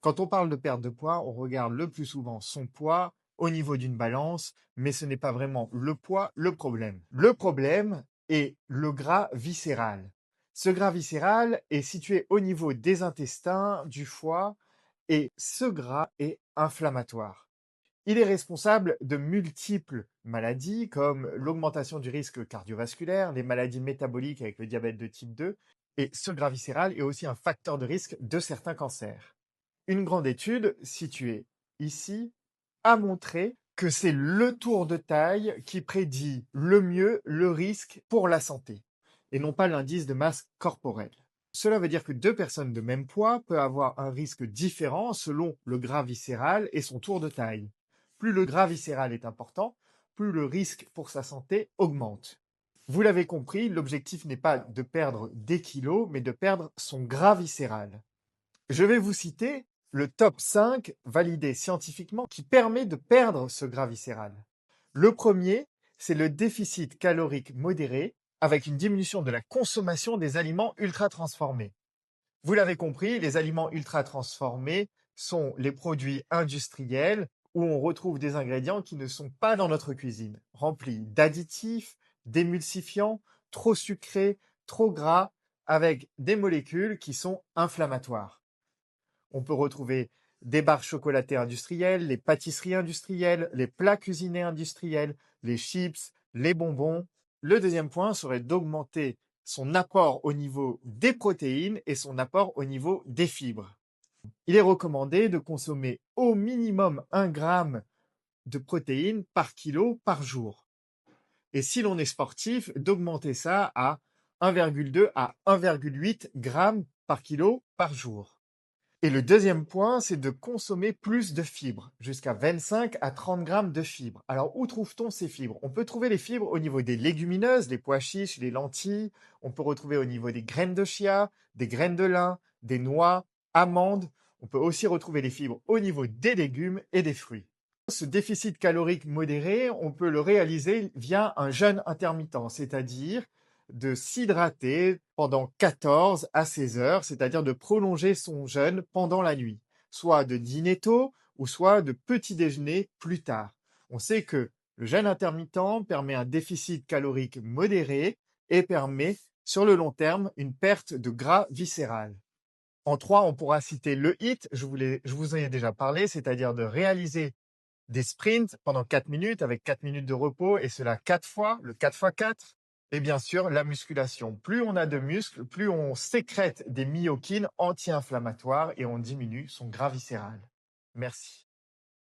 Quand on parle de perte de poids, on regarde le plus souvent son poids au niveau d'une balance, mais ce n'est pas vraiment le poids le problème. Le problème est le gras viscéral. Ce gras viscéral est situé au niveau des intestins, du foie, et ce gras est inflammatoire. Il est responsable de multiples maladies comme l'augmentation du risque cardiovasculaire, les maladies métaboliques avec le diabète de type 2, et ce gras viscéral est aussi un facteur de risque de certains cancers. Une grande étude située ici a montré que c'est le tour de taille qui prédit le mieux le risque pour la santé et non pas l'indice de masse corporelle. Cela veut dire que deux personnes de même poids peuvent avoir un risque différent selon le gras viscéral et son tour de taille. Plus le gras viscéral est important, plus le risque pour sa santé augmente. Vous l'avez compris, l'objectif n'est pas de perdre des kilos, mais de perdre son gras viscéral. Je vais vous citer le top 5 validé scientifiquement qui permet de perdre ce gras viscéral. Le premier, c'est le déficit calorique modéré avec une diminution de la consommation des aliments ultra transformés. Vous l'avez compris, les aliments ultra transformés sont les produits industriels où on retrouve des ingrédients qui ne sont pas dans notre cuisine, remplis d'additifs, d'émulsifiants, trop sucrés, trop gras, avec des molécules qui sont inflammatoires. On peut retrouver des barres chocolatées industrielles, les pâtisseries industrielles, les plats cuisinés industriels, les chips, les bonbons. Le deuxième point serait d'augmenter son apport au niveau des protéines et son apport au niveau des fibres. Il est recommandé de consommer au minimum 1 gramme de protéines par kilo par jour. Et si l'on est sportif, d'augmenter ça à 1,2 à 1,8 grammes par kilo par jour. Et le deuxième point, c'est de consommer plus de fibres, jusqu'à 25 à 30 grammes de fibres. Alors, où trouve-t-on ces fibres? On peut trouver les fibres au niveau des légumineuses, les pois chiches, les lentilles. On peut retrouver au niveau des graines de chia, des graines de lin, des noix, amandes. On peut aussi retrouver les fibres au niveau des légumes et des fruits. Ce déficit calorique modéré, on peut le réaliser via un jeûne intermittent, c'est-à-dire de s'hydrater pendant 14 à 16 heures, c'est-à-dire de prolonger son jeûne pendant la nuit, soit de dîner tôt ou soit de petit déjeuner plus tard. On sait que le jeûne intermittent permet un déficit calorique modéré et permet sur le long terme une perte de gras viscéral. En 3, on pourra citer le HIIT, je vous en ai déjà parlé, c'est-à-dire de réaliser des sprints pendant 4 minutes avec 4 minutes de repos et cela 4 fois, le 4x4. Et bien sûr, la musculation. Plus on a de muscles, plus on sécrète des myokines anti-inflammatoires et on diminue son gras viscéral. Merci.